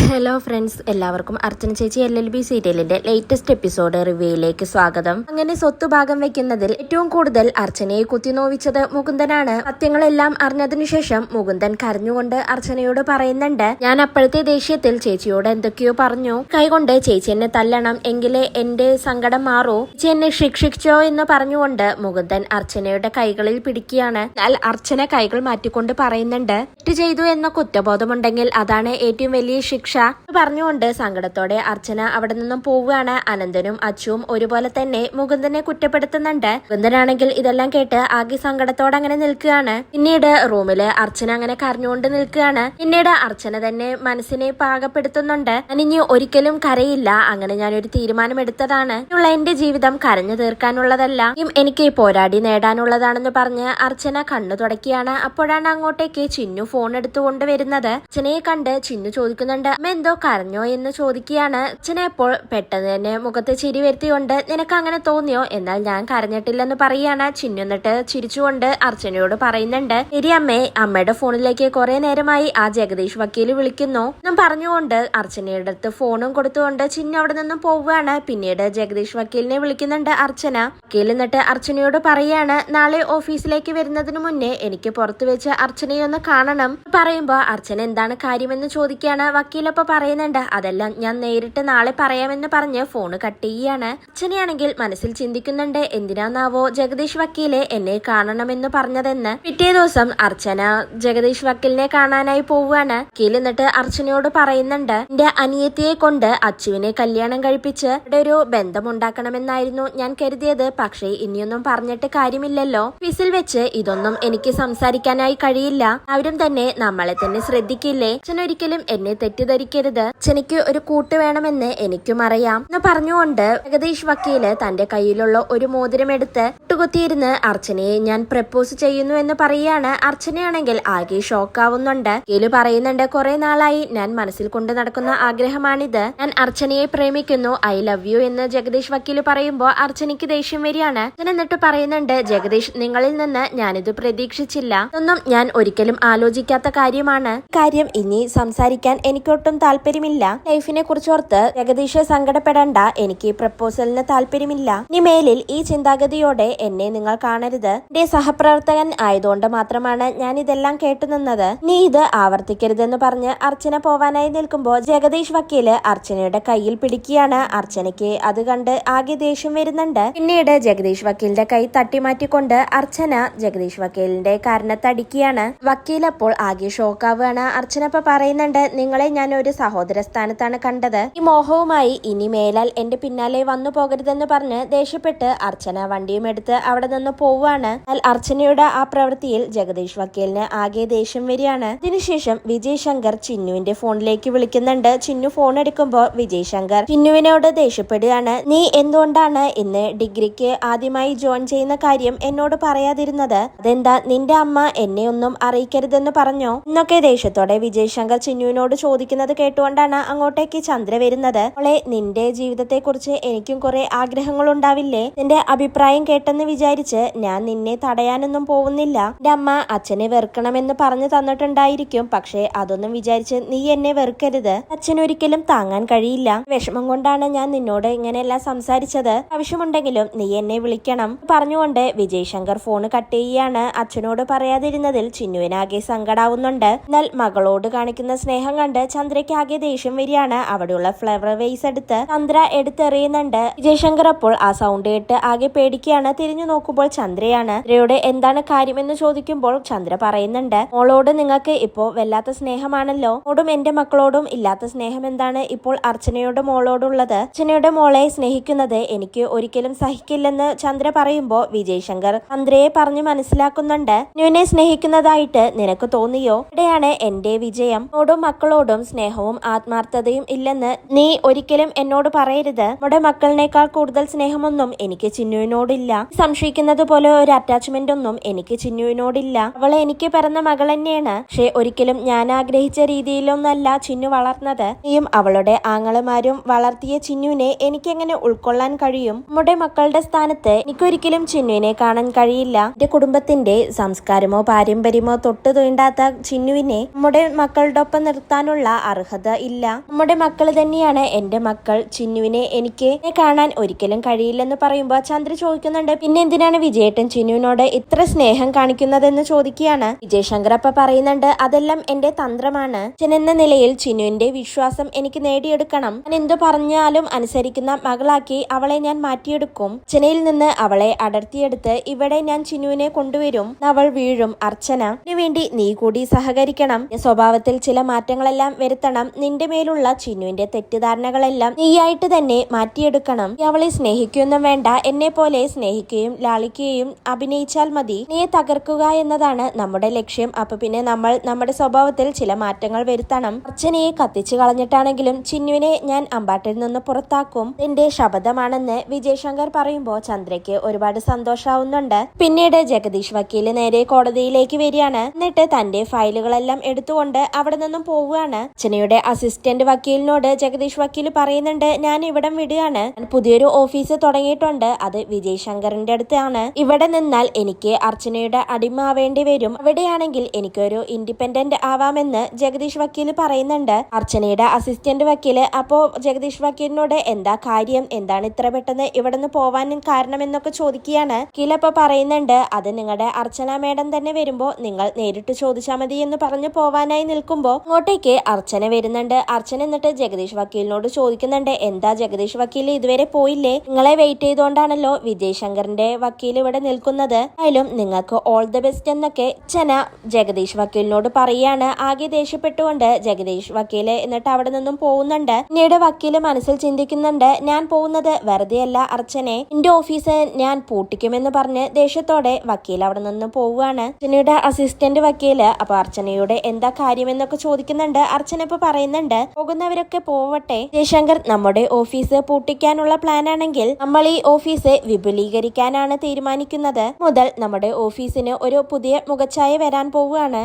Hello friends, എല്ലാവർക്കും അർച്ചന ചേച്ചി LLB സീരിയലിന്റെ ലേറ്റസ്റ്റ് എപ്പിസോഡ് റിവ്യൂയിലേക്ക് സ്വാഗതം. അങ്ങനെ സ്വത്ത് ഭാഗം വെക്കുന്നതിൽ ഏറ്റവും കൂടുതൽ അർച്ചനയെ കുത്തിനോവിച്ചത് മുകുന്ദനാണ്. സത്യങ്ങളെല്ലാം അറിഞ്ഞതിനു ശേഷം മുകുന്ദൻ കരഞ്ഞുകൊണ്ട് അർച്ചനയോട് പറയുന്നുണ്ട്, ഞാൻ അപ്പോഴത്തെ ദേഷ്യത്തിൽ ചേച്ചിയോട് എന്തൊക്കെയോ പറഞ്ഞു. കൈകൊണ്ട് ചേച്ചി എന്നെ തല്ലണം, എങ്കിലേ എന്റെ സങ്കടം മാറൂ, ചേച്ചി എന്നെ ശിക്ഷിച്ചോ എന്ന് പറഞ്ഞുകൊണ്ട് മുകുന്ദൻ അർച്ചനയുടെ കൈകളിൽ പിടിക്കുകയാണ്. എന്നാൽ അർച്ചന കൈകൾ മാറ്റിക്കൊണ്ട് പറയുന്നുണ്ട്, തെറ്റ് ചെയ്തു എന്ന കുറ്റബോധമുണ്ടെങ്കിൽ അതാണ് ഏറ്റവും വലിയ ശിക്ഷ പറഞ്ഞുകൊണ്ട് സങ്കടത്തോടെ അർച്ചന അവിടെ നിന്നും പോവുകയാണ്. അനന്തനും അച്ചുവും ഒരുപോലെ തന്നെ മുകുന്ദനെ കുറ്റപ്പെടുത്തുന്നുണ്ട്. മുകുന്ദനാണെങ്കിൽ ഇതെല്ലാം കേട്ട് ആകെ സങ്കടത്തോടെ അങ്ങനെ നിൽക്കുകയാണ്. പിന്നീട് റൂമില് അർച്ചന അങ്ങനെ കരഞ്ഞുകൊണ്ട് നിൽക്കുകയാണ്. പിന്നീട് അർച്ചന തന്നെ മനസ്സിനെ പാകപ്പെടുത്തുന്നുണ്ട്, ഞാൻ ഇനി ഒരിക്കലും കരയില്ല, അങ്ങനെ ഞാനൊരു തീരുമാനം എടുത്തതാണ്, എന്റെ ജീവിതം കരഞ്ഞു തീർക്കാനുള്ളതല്ല, എനിക്ക് പോരാടി നേടാനുള്ളതാണെന്ന് പറഞ്ഞ് അർച്ചന കണ്ണു തുടക്കുകയാണ്. അപ്പോഴാണ് അങ്ങോട്ടേക്ക് ചിന്നു ഫോൺ എടുത്തുകൊണ്ട് വരുന്നത്. അർച്ചനയെ കണ്ട് ചിന്നു ചോദിക്കുന്നുണ്ട്, അമ്മ എന്തോ കരഞ്ഞോ എന്ന് ചോദിക്കുകയാണ്. അച്ഛനെ അപ്പോൾ പെട്ടെന്ന് തന്നെ മുഖത്ത് ചിരി വരുത്തിക്കൊണ്ട്, നിനക്ക് അങ്ങനെ തോന്നിയോ, എന്നാൽ ഞാൻ കരഞ്ഞിട്ടില്ലെന്ന് പറയാണ്. ചിന്നു എന്നിട്ട് ചിരിച്ചുകൊണ്ട് അർച്ചനയോട് പറയുന്നുണ്ട്, ശരി അമ്മേ, അമ്മയുടെ ഫോണിലേക്ക് കുറെ നേരമായി ആ ജഗദീഷ് വക്കീല് വിളിക്കുന്നു എന്നും പറഞ്ഞുകൊണ്ട് അർച്ചനയുടെ അടുത്ത് ഫോണും കൊടുത്തുകൊണ്ട് ചിന്നു അവിടെ നിന്നും പോവുകയാണ്. പിന്നീട് ജഗദീഷ് വക്കീലിനെ വിളിക്കുന്നുണ്ട് അർച്ചന. വക്കീൽ എന്നിട്ട് അർച്ചനയോട് പറയാണ്, നാളെ ഓഫീസിലേക്ക് വരുന്നതിന് മുന്നേ എനിക്ക് പുറത്തു വെച്ച് അർച്ചനയെ ഒന്ന് കാണണം. പറയുമ്പോ അർച്ചന എന്താണ് കാര്യമെന്ന് ചോദിക്കുകയാണ്. വക്കീലപ്പ പറയുന്നുണ്ട്, അതെല്ലാം ഞാൻ നേരിട്ട് നാളെ പറയാമെന്ന് പറഞ്ഞ് ഫോണ് കട്ട് ചെയ്യാണ്. അച്ഛനെയാണെങ്കിൽ മനസ്സിൽ ചിന്തിക്കുന്നുണ്ട്, എന്തിനാന്നാവോ ജഗദീഷ് വക്കീലെ എന്നെ കാണണമെന്ന് പറഞ്ഞതെന്ന്. പിറ്റേ ദിവസം അർച്ചന ജഗദീഷ് വക്കീലിനെ കാണാനായി പോവുകയാണ്. വക്കീൽ എന്നിട്ട് അർച്ചനയോട് പറയുന്നുണ്ട്, എന്റെ അനിയത്തിയെ കൊണ്ട് അച്ചുവിനെ കല്യാണം കഴിപ്പിച്ച് ഇവിടെ ഒരു ബന്ധമുണ്ടാക്കണമെന്നായിരുന്നു ഞാൻ കരുതിയത്, പക്ഷേ ഇനിയൊന്നും പറഞ്ഞിട്ട് കാര്യമില്ലല്ലോ, ഓഫീസിൽ വെച്ച് ഇതൊന്നും എനിക്ക് സംസാരിക്കാനായി കഴിയില്ല, അവരും തന്നെ നമ്മളെ തന്നെ ശ്രദ്ധിക്കില്ലേ, അച്ഛൻ ഒരിക്കലും എന്നെ തെറ്റിദ്ധരിക്കരുത്, അച്ഛനിക്ക് ഒരു കൂട്ട് വേണമെന്ന് എനിക്കും അറിയാം എന്ന് പറഞ്ഞുകൊണ്ട് ജഗദീഷ് വക്കീല് തന്റെ കയ്യിലുള്ള ഒരു മോതിരം എടുത്ത് മുട്ടുകുത്തിയിരുന്ന് അർച്ചനയെ ഞാൻ പ്രപ്പോസ് ചെയ്യുന്നു എന്ന് പറയാണ്. അർച്ചനയാണെങ്കിൽ ആകെ ഷോക്കാവുന്നുണ്ട്. വക്കീല് പറയുന്നുണ്ട്, കുറെ നാളായി ഞാൻ മനസ്സിൽ കൊണ്ട് നടക്കുന്ന ആഗ്രഹമാണിത്, ഞാൻ അർച്ചനയെ പ്രേമിക്കുന്നു, ഐ ലവ് യു എന്ന് ജഗദീഷ് വക്കീല് പറയുമ്പോ അർച്ചനയ്ക്ക് ദേഷ്യം വരികയാണ്. എന്നിട്ട് പറയുന്നുണ്ട്, ജഗദീഷ്, നിങ്ങളിൽ നിന്ന് ഞാനിത് പ്രതീക്ഷിച്ചില്ല, ഇതൊന്നും ഞാൻ ഒരിക്കലും ആലോചിക്കാത്ത കാര്യമാണ്, കാര്യം ഇനി സംസാരിക്കാൻ എനിക്കൊട്ടും താല്പര്യമില്ല, ലൈഫിനെ കുറിച്ചോർത്ത് ജഗദീഷ് സങ്കടപ്പെടണ്ട, എനിക്ക് പ്രപ്പോസലിന് താല്പര്യമില്ല, ഇനി മേലിൽ ഈ ചിന്താഗതിയോടെ എന്നെ നിങ്ങൾ കാണരുത്, എന്റെ സഹപ്രവർത്തകൻ ആയതുകൊണ്ട് മാത്രമാണ് ഞാൻ ഇതെല്ലാം കേട്ടുനിന്നത്, നീ ഇത് ആവർത്തിക്കരുതെന്ന് പറഞ്ഞ് അർച്ചന പോവാനായി നിൽക്കുമ്പോ ജഗദീഷ് വക്കീല് അർച്ചനയുടെ കയ്യിൽ പിടിക്കുകയാണ്. അർച്ചനയ്ക്ക് അത് കണ്ട് ആകെ ദേഷ്യം വരുന്നുണ്ട്. പിന്നീട് ജഗദീഷ് വക്കീലിന്റെ കൈ തട്ടിമാറ്റിക്കൊണ്ട് അർച്ചന ജഗദീഷ് വക്കീലിന്റെ കാരണത്തടിക്കുകയാണ്. വക്കീൽ അപ്പോൾ ആകെ ഷോക്കാവുകയാണ്. അർച്ചന ഇപ്പൊ പറയുന്നുണ്ട്, നിങ്ങളെ ഞാൻ ഒരു സഹോദര സ്ഥാനത്താണ് കണ്ടത്, ഈ മോഹവുമായി ഇനി മേലാൽ എന്റെ പിന്നാലെ വന്നു പോകരുതെന്ന് പറഞ്ഞ് ദേഷ്യപ്പെട്ട് അർച്ചന വണ്ടിയും എടുത്ത് അവിടെ നിന്ന് പോവുകയാണ്. എന്നാൽ അർച്ചനയുടെ ആ പ്രവൃത്തിയിൽ ജഗദീഷ് വക്കീലിന് ആകെ ദേഷ്യം വരികയാണ്. അതിനുശേഷം വിജയ് ശങ്കർ ചിന്നുവിന്റെ ഫോണിലേക്ക് വിളിക്കുന്നുണ്ട്. ചിന്നു ഫോൺ എടുക്കുമ്പോ വിജയ് ശങ്കർ ചിന്നുവിനോട് ദേഷ്യപ്പെടുകയാണ്, നീ എന്തുകൊണ്ടാണ് ഇന്ന് ഡിഗ്രിക്ക് ആദ്യമായി ജോയിൻ ചെയ്യുന്ന കാര്യം എന്നോട് പറയാതിരുന്നത്, അതെന്താ നിന്റെ അമ്മ എന്നെ ഒന്നും അറിയിക്കരുതെന്ന് പറഞ്ഞോ എന്നൊക്കെ ദേഷ്യത്തോടെ വിജയ് ശങ്കർ ചിന്നുവിനോട് ചോദിക്കുന്നത് കേട്ടുകൊണ്ടാണ് അങ്ങോട്ടേക്ക് ചന്ദ്ര വരുന്നത്. അവളെ, നിന്റെ ജീവിതത്തെ കുറിച്ച് എനിക്കും കുറെ ആഗ്രഹങ്ങൾ ഉണ്ടാവില്ലേ, നിന്റെ അഭിപ്രായം കേട്ടെന്ന് വിചാരിച്ച് ഞാൻ നിന്നെ തടയാനൊന്നും പോകുന്നില്ല, എന്റെ അമ്മ അച്ഛനെ വെറുക്കണമെന്ന് പറഞ്ഞു തന്നിട്ടുണ്ടായിരിക്കും, പക്ഷെ അതൊന്നും വിചാരിച്ച് നീ എന്നെ വെറുക്കരുത്, അച്ഛനൊരിക്കലും താങ്ങാൻ കഴിയില്ല, വിഷമം കൊണ്ടാണ് ഞാൻ നിന്നോട് ഇങ്ങനെയെല്ലാം സംസാരിച്ചത്, ആവശ്യമുണ്ടെങ്കിലും നീ എന്നെ വിളിക്കണം പറഞ്ഞുകൊണ്ട് വിജയ് ശങ്കർ ഫോണ് കട്ട് ചെയ്യാണ്. അച്ഛനോട് പറയാതിരുന്നതിൽ ചിന്നുവിനാകെ സങ്കടാവുന്നുണ്ട്. എന്നാൽ മകളോട് കാണിക്കുന്ന സ്നേഹം കണ്ട് ചന്ദ്രയ്ക്ക് ആകെ ദേഷ്യം വരികയാണ്. അവിടെയുള്ള ഫ്ലവർ വേസ് എടുത്ത് ചന്ദ്ര എടുത്തെറിയുന്നുണ്ട്. വിജയശങ്കർ അപ്പോൾ ആ സൗണ്ട് കേട്ട് ആകെ പേടിക്കുകയാണ്. തിരിഞ്ഞു നോക്കുമ്പോൾ ചന്ദ്രയാണ്. ചന്ദ്രയോട് എന്താണ് കാര്യമെന്ന് ചോദിക്കുമ്പോൾ ചന്ദ്ര പറയുന്നുണ്ട്, മോളോട് നിങ്ങൾക്ക് ഇപ്പോ വല്ലാത്ത സ്നേഹമാണല്ലോ, മോടും എന്റെ മക്കളോടും ഇല്ലാത്ത സ്നേഹം എന്താണ് ഇപ്പോൾ അർച്ചനയുടെ മോളോടുള്ളത്, അർച്ചനയുടെ മോളെ സ്നേഹിക്കുന്നത് എനിക്ക് ഒരിക്കലും സഹിക്കില്ലെന്ന് ചന്ദ്ര പറയുമ്പോ വിജയ് ശങ്കർ ചന്ദ്രയെ പറഞ്ഞു മനസ്സിലാക്കുന്നുണ്ട്, നിന്നെ സ്നേഹിക്കുന്നതായിട്ട് നിനക്ക് തോന്നിയോ, ഇവിടെയാണ് എന്റെ വിജയം, മോടും മക്കളോടും സ്നേഹവും ആത്മാർത്ഥതയും ഇല്ലെന്ന് നീ ഒരിക്കലും എന്നോട് പറയരുത്, നമ്മുടെ മക്കളിനേക്കാൾ കൂടുതൽ സ്നേഹമൊന്നും എനിക്ക് ചിന്നുവിനോടില്ല, സംശയിക്കുന്നത് പോലെ ഒരു അറ്റാച്ച്മെന്റ് ഒന്നും എനിക്ക് ചിന്നുവിനോടില്ല, അവളെ എനിക്ക് പിറന്ന മകൾ തന്നെയാണ്, പക്ഷെ ഒരിക്കലും ഞാൻ ആഗ്രഹിച്ച രീതിയിലൊന്നല്ല ചിന്നു വളർന്നത്, നീയും അവളുടെ ആങ്ങളമാരും വളർത്തിയ ചിന്നുവിനെ എനിക്കെങ്ങനെ ഉൾക്കൊള്ളാൻ കഴിയും, നമ്മുടെ മക്കളുടെ സ്ഥാനത്ത് എനിക്കൊരിക്കലും ചിന്നുവിനെ കാണാൻ കഴിയില്ല, എന്റെ കുടുംബത്തിന്റെ സംസ്കാരമോ പാരമ്പര്യമോ തൊട്ടു തീണ്ടാത്ത ചിന്നുവിനെ നമ്മുടെ മക്കളുടെ ഒപ്പം നിർത്താനുള്ള അർഹത ഇല്ല. നമ്മുടെ മക്കള് തന്നെയാണ് എന്റെ മക്കൾ. ചിന്നുവിനെ എനിക്ക് കാണാൻ ഒരിക്കലും കഴിയില്ലെന്ന് പറയുമ്പോ ചന്ദ്ര ചോദിക്കുന്നുണ്ട്, പിന്നെ എന്തിനാണ് വിജയേട്ടൻ ചിന്നുവിനോട് ഇത്ര സ്നേഹം കാണിക്കുന്നതെന്ന് ചോദിക്കുകയാണ്. വിജയശങ്കർ അപ്പ പറയുന്നുണ്ട്, അതെല്ലാം എന്റെ തന്ത്രമാണ്. അച്ഛൻ എന്ന നിലയിൽ ചിന്നുവിന്റെ വിശ്വാസം എനിക്ക് നേടിയെടുക്കണം. ഞാൻ എന്തു പറഞ്ഞാലും അനുസരിക്കുന്ന മകളാക്കി അവളെ ഞാൻ മാറ്റിയെടുക്കും. അച്ഛനയിൽ നിന്ന് അവളെ അടർത്തിയെടുത്ത് ഇവിടെ ഞാൻ ചിന്നുവിനെ കൊണ്ടുവരും. അവൾ വീഴും. അർച്ചന, വേണ്ടി നീ കൂടി സഹകരിക്കണം. സ്വഭാവത്തിൽ ചില മാറ്റങ്ങളെല്ലാം വരുത്തണം. നിന്റെ മേലുള്ള ചിന്നുവിന്റെ തെറ്റിദ്ധാരണകളെല്ലാം നീയായിട്ട് തന്നെ മാറ്റിയെടുക്കണം. അവളെ സ്നേഹിക്കുകയൊന്നും വേണ്ട, എന്നെ പോലെ സ്നേഹിക്കുകയും ലാളിക്കുകയും അഭിനയിച്ചാൽ മതി. നീയെ തകർക്കുക എന്നതാണ് നമ്മുടെ ലക്ഷ്യം. അപ്പൊ പിന്നെ നമ്മൾ നമ്മുടെ സ്വഭാവത്തിൽ ചില മാറ്റങ്ങൾ വരുത്തണം. അർച്ചനയെ കത്തിച്ചു കളഞ്ഞിട്ടാണെങ്കിലും ചിന്നുവിനെ ഞാൻ അമ്പാട്ടിൽ നിന്ന് പുറത്താക്കും. എന്റെ ശപഥമാണെന്ന് വിജയശങ്കർ പറയുമ്പോ ചന്ദ്രയ്ക്ക് ഒരുപാട് സന്തോഷാവുന്നുണ്ട്. പിന്നീട് ജഗദീഷ് വക്കീല് നേരെ കോടതിയിലേക്ക് വരികയാണ്. എന്നിട്ട് തന്റെ ഫയലുകളെല്ലാം എടുത്തുകൊണ്ട് അവിടെ നിന്നും പോവുകയാണ്. അർച്ചനയുടെ അസിസ്റ്റന്റ് വക്കീലിനോട് ജഗദീഷ് വക്കീല് പറയുന്നുണ്ട്, ഞാൻ ഇവിടം വിടുകയാണ്. പുതിയൊരു ഓഫീസ് തുടങ്ങിയിട്ടുണ്ട്. അത് വിജയശങ്കറിന്റെ അടുത്താണ്. ഇവിടെ നിന്നാൽ എനിക്ക് അർച്ചനയുടെ അടിമ ആവേണ്ടി വരും. അവിടെയാണെങ്കിൽ എനിക്കൊരു ഇൻഡിപെൻഡന്റ് ആവാമെന്ന് ജഗദീഷ് വക്കീല് പറയുന്നുണ്ട്. അർച്ചനയുടെ അസിസ്റ്റന്റ് വക്കീല് അപ്പോ ജഗദീഷ് വക്കീലിനോട് എന്താ കാര്യം, എന്താണ് ഇത്ര പെട്ടെന്ന് ഇവിടെ നിന്ന് പോവാൻ കാരണം എന്നൊക്കെ ചോദിക്കുകയാണ്. വക്കീലപ്പോ പറയുന്നുണ്ട്, അത് നിങ്ങളുടെ അർച്ചന മേഡം തന്നെ വരുമ്പോ നിങ്ങൾ നേരിട്ട് ചോദിച്ചാൽ മതി എന്ന് പറഞ്ഞു പോവാനായി നിൽക്കുമ്പോ അങ്ങോട്ടേക്ക് അർച്ചന വരുന്നുണ്ട്. അർച്ചന എന്നിട്ട് ജഗദീഷ് വക്കീലിനോട് ചോദിക്കുന്നുണ്ട്, എന്താ ജഗദീഷ് വക്കീല് ഇതുവരെ പോയില്ലേ? നിങ്ങളെ വെയിറ്റ് ചെയ്തുകൊണ്ടാണല്ലോ വിജയശങ്കറിന്റെ വക്കീൽ ഇവിടെ നിൽക്കുന്നത്. ആയാലും നിങ്ങൾക്ക് ഓൾ ദ ബെസ്റ്റ് എന്നൊക്കെ അർച്ചന ജഗദീഷ് വക്കീലിനോട് പറയാണ്. ആകെ ദേഷ്യപ്പെട്ടുകൊണ്ട് ജഗദീഷ് വക്കീല് എന്നിട്ട് അവിടെ നിന്നും പോകുന്നുണ്ട്. പിന്നീട് വക്കീല് മനസ്സിൽ ചിന്തിക്കുന്നുണ്ട്, ഞാൻ പോകുന്നത് വെറുതെയല്ല അർച്ചനെ, എന്റെ ഓഫീസ് ഞാൻ പൂട്ടിക്കുമെന്ന് പറഞ്ഞ് ദേഷ്യത്തോടെ വക്കീൽ അവിടെ നിന്ന് പോവുകയാണ്. അർച്ചനയുടെ അസിസ്റ്റന്റ് വക്കീല് അപ്പൊ അർച്ചനയുടെ എന്താ കാര്യമെന്നൊക്കെ ചോദിക്കുന്നുണ്ട്. അർച്ചന ഇപ്പൊ പറയുന്നുണ്ട്, പോകുന്നവരൊക്കെ പോവട്ടെ, ജയശങ്കർ നമ്മുടെ ഓഫീസ് പൂട്ടിക്കാനുള്ള പ്ലാൻ ആണെങ്കിൽ നമ്മൾ ഈ ഓഫീസ് വിപുലീകരിക്കാനാണ് തീരുമാനിക്കുന്നത്. മുതൽ നമ്മുടെ ഓഫീസിന് ഒരു പുതിയ മുഖച്ഛായ വരാൻ പോവുകയാണ്.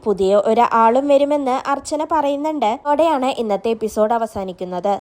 പുതിയ ഒരാളും വരുമെന്ന് അർച്ചന പറയുന്നുണ്ട്. അതോടെയാണ് ഇന്നത്തെ എപ്പിസോഡ് അവസാനിക്കുന്നത്.